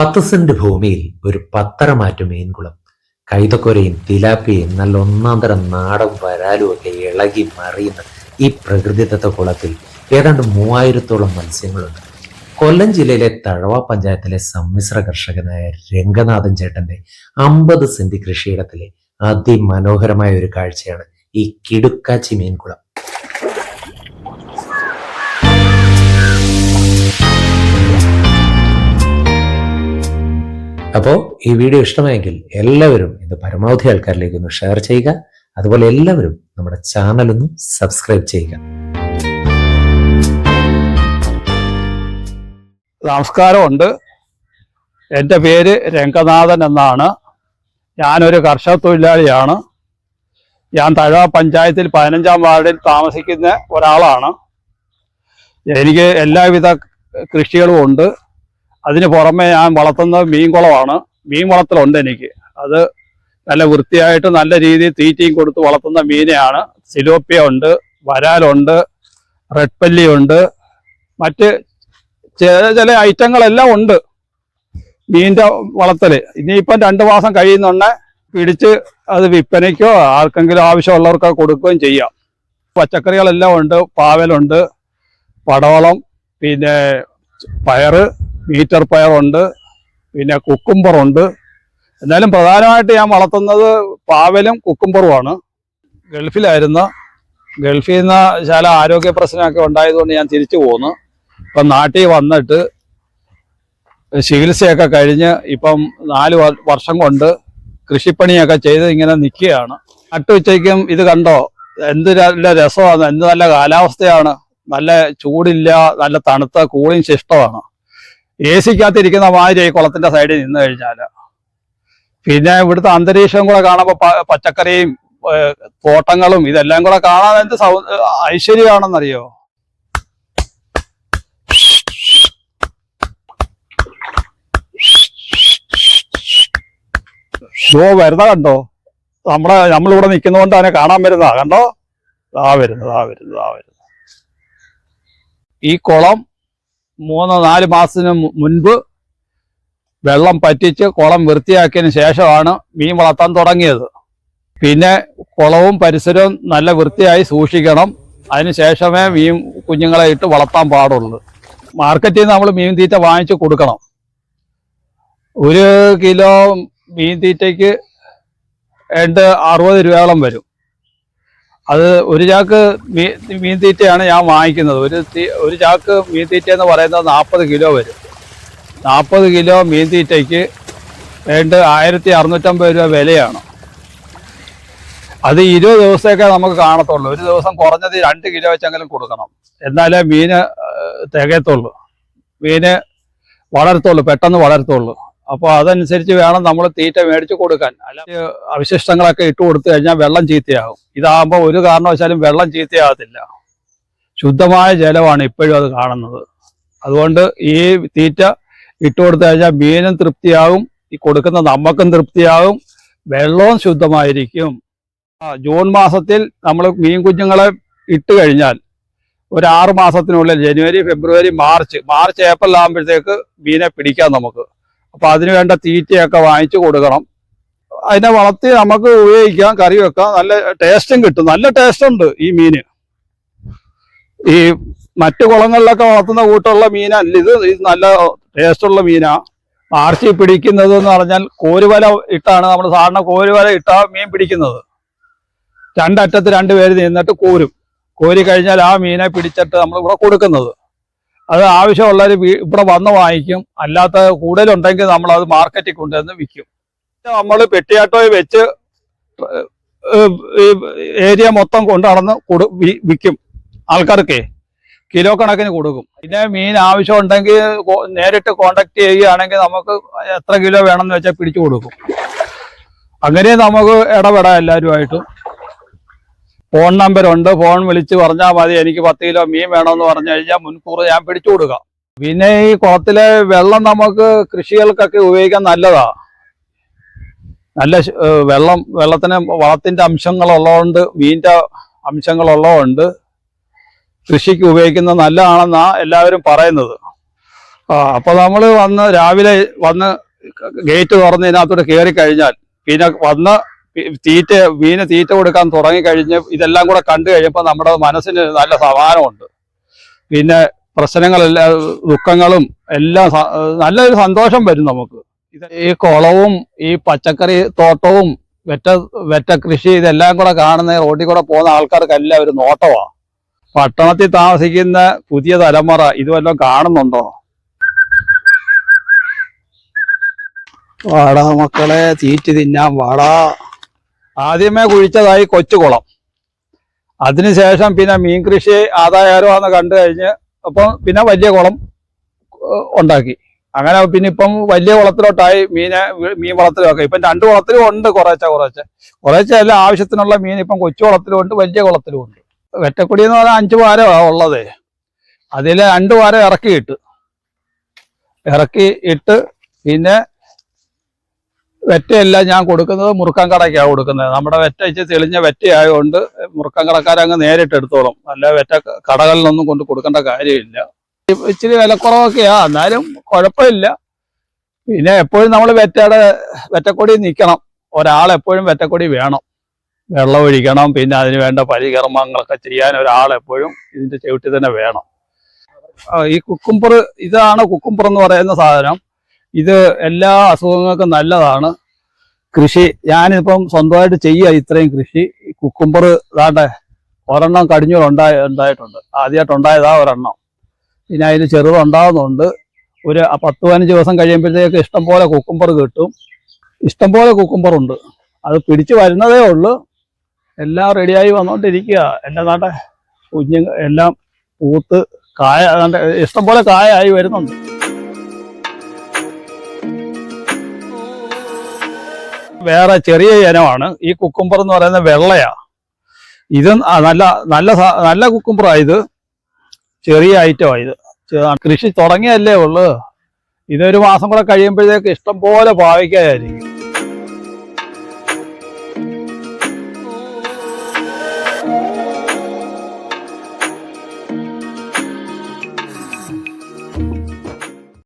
10 saint ഭൂമിയിൽ ഒരു പത്തരമാറ്റു മീൻകുളം, കൈതക്കൊരയും തിലാപ്പിയും നല്ല ഒന്നാം തരം നാടൻ വരാലും ഒക്കെ ഇളകി മറിയുന്ന ഈ പ്രകൃതിദത്ത കുളത്തിൽ ഏതാണ്ട് 3000-ഓളം മത്സ്യങ്ങളുണ്ട്. കൊല്ലം ജില്ലയിലെ തഴവ പഞ്ചായത്തിലെ സമ്മിശ്ര കർഷകനായ രംഗനാഥൻ ചേട്ടന്റെ 50 സെന്റ് കൃഷിയിടത്തിലെ അതിമനോഹരമായ ഒരു കാഴ്ചയാണ് ഈ കിടുക്കാച്ചി മീൻകുളം. അപ്പോൾ ഈ വീഡിയോ ഇഷ്ടമായെങ്കിൽ എല്ലാവരും ഇത് പരമാവധി ആൾക്കാരിലേക്ക് ഒന്ന് ഷെയർ ചെയ്യുക. അതുപോലെ എല്ലാവരും നമ്മുടെ ചാനൽ ഒന്ന് സബ്സ്ക്രൈബ് ചെയ്യുക. നമസ്കാരമുണ്ട്. എൻ്റെ പേര് രംഗനാഥൻ എന്നാണ്. ഞാനൊരു കർഷക തൊഴിലാളിയാണ്. ഞാൻ തഴവ പഞ്ചായത്തിൽ 15-ാം വാർഡിൽ താമസിക്കുന്ന ഒരാളാണ്. എനിക്ക് എല്ലാവിധ കൃഷികളും ഉണ്ട്. അതിന് പുറമെ ഞാൻ വളർത്തുന്നത് മീൻകുളമാണ്. മീൻ വളർത്തലുണ്ട് എനിക്ക്. അത് നല്ല വൃത്തിയായിട്ട് നല്ല രീതിയിൽ തീറ്റയും കൊടുത്ത് വളർത്തുന്ന മീനെയാണ്. സിലോപ്പിയ ഉണ്ട്, വരാലുണ്ട്, റെഡ് പല്ലിയുണ്ട്, മറ്റ് ചില ഐറ്റങ്ങളെല്ലാം ഉണ്ട് മീനിൻ്റെ വളർത്തൽ. ഇനിയിപ്പം 2 മാസം കഴിയുന്നുണ്ടെ പിടിച്ച് അത് വിൽപ്പനയ്ക്കോ ആർക്കെങ്കിലും ആവശ്യമുള്ളവർക്കോ കൊടുക്കുകയും ചെയ്യാം. പച്ചക്കറികളെല്ലാം ഉണ്ട്. പാവലുണ്ട്, പടവളം, പിന്നെ പയറ്, മീറ്റർ പയറുണ്ട്, പിന്നെ കുക്കുംബറുണ്ട്. എന്നാലും പ്രധാനമായിട്ട് ഞാൻ വളർത്തുന്നത് പാവലും കുക്കുംബറുമാണ്. ഗൾഫിലായിരുന്നു. ഗൾഫിൽ നിന്ന് ചില ആരോഗ്യ പ്രശ്നമൊക്കെ ഉണ്ടായതുകൊണ്ട് ഞാൻ തിരിച്ചു പോന്നു. ഇപ്പം നാട്ടിൽ വന്നിട്ട് ചികിത്സയൊക്കെ കഴിഞ്ഞ് ഇപ്പം 4 വർഷം കൊണ്ട് കൃഷിപ്പണിയൊക്കെ ചെയ്ത് ഇങ്ങനെ നിൽക്കുകയാണ്. നട്ടുവച്ചയ്ക്കും ഇത് കണ്ടോ, എന്ത് നല്ല രസമാണ്, എന്ത് നല്ല കാലാവസ്ഥയാണ്. നല്ല ചൂടില്ല, നല്ല തണുത്ത കൂളിംഗ് സിസ്റ്റമാണ്. AC-ക്കകത്തിരിക്കുന്ന മാതിരി ഈ കുളത്തിന്റെ സൈഡിൽ നിന്ന് കഴിഞ്ഞാൽ. പിന്നെ ഇവിടുത്തെ അന്തരീക്ഷം കൂടെ കാണുമ്പോൾ പച്ചക്കറിയും തോട്ടങ്ങളും ഇതെല്ലാം കൂടെ കാണാൻ എന്ത് ഐശ്വര്യമാണെന്നറിയോ. വരുന്ന കണ്ടോ, നമ്മളിവിടെ നിൽക്കുന്നതുകൊണ്ട് അതിനെ കാണാൻ വരുന്നതാ. കണ്ടോ, വരുന്നത്. ഈ കുളം 3-4 മാസത്തിന് മുൻപ് വെള്ളം പറ്റിച്ച് കുളം വൃത്തിയാക്കിയതിന് ശേഷമാണ് മീൻ വളർത്താൻ തുടങ്ങിയത്. പിന്നെ കുളവും പരിസരവും നല്ല വൃത്തിയായി സൂക്ഷിക്കണം. അതിന് ശേഷമേ മീൻ കുഞ്ഞുങ്ങളെ ഇട്ട് വളർത്താൻ പാടുള്ളൂ. മാർക്കറ്റിൽ നിന്ന് നമ്മൾ മീൻ തീറ്റ വാങ്ങിച്ച് കൊടുക്കണം. 1 കിലോ മീൻ തീറ്റയ്ക്ക് 60 രൂപയോളം വരും. അത് ഒരു ചാക്ക് മീൻ തീറ്റയാണ് ഞാൻ വാങ്ങിക്കുന്നത്. ഒരു ചാക്ക് മീൻ തീറ്റ എന്ന് പറയുന്നത് 40 കിലോ വരും. 40 കിലോ മീൻ തീറ്റയ്ക്ക് 1650 രൂപ വിലയാണ്. അത് 20 ദിവസമൊക്കെ നമുക്ക് കാണത്തുള്ളൂ. ഒരു ദിവസം കുറഞ്ഞത് 2 കിലോ വെച്ചെങ്കിലും കൊടുക്കണം. എന്നാലേ മീന് തികയത്തുള്ളൂ, മീന് വളരത്തുള്ളൂ, പെട്ടെന്ന് വളരത്തുള്ളൂ. അപ്പോൾ അതനുസരിച്ച് വേണം നമ്മൾ തീറ്റ മേടിച്ച് കൊടുക്കാൻ. അല്ലാതെ അവശിഷ്ടങ്ങളൊക്കെ ഇട്ട് കൊടുത്തു കഴിഞ്ഞാൽ വെള്ളം ചീത്തയാകും. ഇതാകുമ്പോൾ ഒരു കാരണവശാലും വെള്ളം ചീത്തയാകത്തില്ല. ശുദ്ധമായ ജലമാണ് ഇപ്പോഴും അത് കാണുന്നത്. അതുകൊണ്ട് ഈ തീറ്റ ഇട്ട് കൊടുത്തു കഴിഞ്ഞാൽ മീനും തൃപ്തിയാകും, ഈ കൊടുക്കുന്ന നമുക്കും തൃപ്തിയാകും, വെള്ളവും ശുദ്ധമായിരിക്കും. ജൂൺ മാസത്തിൽ നമ്മൾ മീൻ കുഞ്ഞുങ്ങളെ ഇട്ട് കഴിഞ്ഞാൽ ഒരു 6 മാസത്തിനുള്ളിൽ ജനുവരി, ഫെബ്രുവരി, മാർച്ച്, ഏപ്രിൽ ആകുമ്പോഴത്തേക്ക് മീനെ പിടിക്കാം നമുക്ക്. അപ്പൊ അതിന് വേണ്ട തീറ്റയൊക്കെ വാങ്ങിച്ചു കൊടുക്കണം. അതിനെ വളർത്തി നമുക്ക് ഉപയോഗിക്കാം, കറി വെക്കാം, നല്ല ടേസ്റ്റും കിട്ടും. നല്ല ടേസ്റ്റ് ഉണ്ട് ഈ മീന്. ഈ മറ്റു കുളങ്ങളിലൊക്കെ വളർത്തുന്ന കൂട്ടുള്ള മീനല്ല ഇത്. നല്ല ടേസ്റ്റുള്ള മീനാ. മാർച്ചിൽ പിടിക്കുന്നത് എന്ന് പറഞ്ഞാൽ കോരുവല ഇട്ടാണ് നമ്മൾ സാധാരണ കോരുവല ഇട്ടാ മീൻ പിടിക്കുന്നത്. 2 അറ്റത്ത് 2 പേര് നിന്നിട്ട് കോരി കഴിഞ്ഞാൽ ആ മീനെ പിടിച്ചിട്ട് നമ്മൾ ഇവിടെ കൊടുക്കുന്നത്. അത് ആവശ്യമുള്ളവർ ഇവിടെ വന്ന് വാങ്ങിക്കും. അല്ലാത്ത കൂടുതലുണ്ടെങ്കിൽ നമ്മൾ അത് മാർക്കറ്റിൽ കൊണ്ടുവന്ന് വിൽക്കും. നമ്മൾ പെട്ടിയാട്ടോയിൽ വെച്ച് ഏരിയ മൊത്തം കൊണ്ടു നടന്ന് വിൽക്കും. ആൾക്കാർക്ക് കിലോ കണക്കിന് കൊടുക്കും. പിന്നെ മീൻ ആവശ്യമുണ്ടെങ്കിൽ നേരിട്ട് കോണ്ടാക്ട് ചെയ്യുകയാണെങ്കിൽ നമുക്ക് എത്ര കിലോ വേണമെന്ന് വെച്ചാൽ പിടിച്ചു കൊടുക്കും. അങ്ങനെ നമുക്ക് ഇടപെടാം എല്ലാവരുമായിട്ടും. ഫോൺ നമ്പറുണ്ട്, ഫോൺ വിളിച്ച് പറഞ്ഞാൽ മതി. എനിക്ക് 10 കിലോ മീൻ വേണമെന്ന് പറഞ്ഞു കഴിഞ്ഞാൽ മുൻകൂർ ഞാൻ പിടിച്ചു കൊടുക്കാം. പിന്നെ ഈ കുളത്തിലെ വെള്ളം നമുക്ക് കൃഷികൾക്കൊക്കെ ഉപയോഗിക്കാൻ നല്ലതാ. നല്ല വെള്ളത്തിന് വളത്തിന്റെ അംശങ്ങളുള്ളതുകൊണ്ട്, മീനിന്റെ അംശങ്ങളുള്ളതുകൊണ്ട് കൃഷിക്ക് ഉപയോഗിക്കുന്നത് നല്ലതാണെന്നാണ് എല്ലാവരും പറയുന്നത്. അപ്പൊ നമ്മൾ രാവിലെ വന്ന് ഗേറ്റ് തുറന്ന് ഇതിനകത്തോട്ട് കയറി കഴിഞ്ഞാൽ പിന്നെ വന്ന് മീന് തീറ്റ കൊടുക്കാൻ തുടങ്ങിക്കഴിഞ്ഞ് ഇതെല്ലാം കൂടെ കണ്ടു കഴിയുമ്പോൾ നമ്മുടെ മനസ്സിന് നല്ല സമാധാനമുണ്ട്. പിന്നെ പ്രശ്നങ്ങളെല്ലാം ദുഃഖങ്ങളും എല്ലാം നല്ലൊരു സന്തോഷം വരും നമുക്ക്. ഈ കുളവും ഈ പച്ചക്കറി തോട്ടവും വെറ്റ കൃഷി ഇതെല്ലാം കൂടെ കാണുന്ന റോഡിൽ കൂടെ പോകുന്ന ആൾക്കാർക്കെല്ലാം ഒരു നോട്ടമാ. പട്ടണത്തിൽ താമസിക്കുന്ന പുതിയ തലമുറ ഇതുവല്ലതും കാണുന്നുണ്ടോ? വാടാ മക്കളെ, തീറ്റി തിന്നാൻ വാടാ. ആദ്യമേ കുഴിച്ചതായി കൊച്ചുകുളം, അതിനുശേഷം പിന്നെ മീൻ കൃഷി ആദായകരമാണെന്ന് കണ്ടു കഴിഞ്ഞ് അപ്പം പിന്നെ വലിയ കുളം ഉണ്ടാക്കി. അങ്ങനെ പിന്നെ ഇപ്പം വലിയ കുളത്തിലോട്ടായി മീൻ വളത്തിലൊക്കെ. ഇപ്പം 2 കുളത്തിലും ഉണ്ട് കുറേശ്ശെ എല്ലാം ആവശ്യത്തിനുള്ള മീൻ ഇപ്പം കൊച്ചു കുളത്തിലും ഉണ്ട്, വലിയ കുളത്തിലും ഉണ്ട്. വെറ്റക്കുടി എന്ന് പറഞ്ഞാൽ 5 വാരമാണ് ഉള്ളത്. അതിൽ 2 വാരം ഇറക്കിയിട്ട് പിന്നെ വെറ്റയെല്ലാം ഞാൻ കൊടുക്കുന്നത് മുറുക്കാൻ കടയ്ക്കാണ് കൊടുക്കുന്നത്. നമ്മുടെ വെറ്റ ഇച്ചിരി തെളിഞ്ഞ വെറ്റയായതുകൊണ്ട് മുറുക്കാൻ കടക്കാരങ്ങ് നേരിട്ട് എടുത്തോളും. അല്ല വെറ്റ കടകളിലൊന്നും കൊണ്ട് കൊടുക്കേണ്ട കാര്യമില്ല. ഇച്ചിരി വിലക്കുറവൊക്കെയാ, എന്നാലും കുഴപ്പമില്ല. പിന്നെ എപ്പോഴും നമ്മൾ വെറ്റക്കൊടി നിൽക്കണം. ഒരാളെപ്പോഴും വെറ്റക്കൊടി വേണം, വെള്ളം ഒഴിക്കണം, പിന്നെ അതിന് വേണ്ട പരികർമ്മങ്ങളൊക്കെ ചെയ്യാൻ ഒരാളെപ്പോഴും ഇതിന്റെ ചവിട്ടി തന്നെ വേണം. ഈ കുക്കുംബർ, ഇതാണ് കുക്കുംബർ എന്ന് പറയുന്ന സാധനം. ഇത് എല്ലാ അസുഖങ്ങൾക്കും നല്ലതാണ്. കൃഷി ഞാനിപ്പം സ്വന്തമായിട്ട് ചെയ്യുക ഇത്രയും കൃഷി. ഈ കുക്കുംബർ ഇതാണ്ട് ഒരെണ്ണം ഉണ്ടായിട്ടുണ്ട്. ആദ്യമായിട്ടുണ്ടായതാ ഒരെണ്ണം. പിന്നെ അതിന് ചെറുതുണ്ടാകുന്നുണ്ട്. ഒരു 10-15 ദിവസം കഴിയുമ്പോഴത്തേക്ക് ഇഷ്ടംപോലെ കുക്കുംബർ കിട്ടും. ഇഷ്ടംപോലെ കുക്കുംബറുണ്ട്. അത് പിടിച്ചു വരുന്നതേ ഉള്ളൂ. എല്ലാം റെഡിയായി വന്നുകൊണ്ടിരിക്കുക. എൻ്റെ നാട്ടെ കുഞ്ഞുങ്ങൾ എല്ലാം പൂത്ത് കായ ഇഷ്ടംപോലെ കായായി വരുന്നുണ്ട്. വേറെ ചെറിയ ഇനമാണ് ഈ കുക്കുംബർ എന്ന് പറയുന്നത്. വെള്ളയാ. ഇത് നല്ല കുക്കുംബറാ. ഇത് ചെറിയ ഐറ്റമാണ്. ഇത് കൃഷി തുടങ്ങിയല്ലേ ഉള്ളു. ഇതൊരു മാസം കൂടെ കഴിയുമ്പോഴത്തേക്ക് ഇഷ്ടംപോലെ പാവയ്ക്കായിരിക്കും.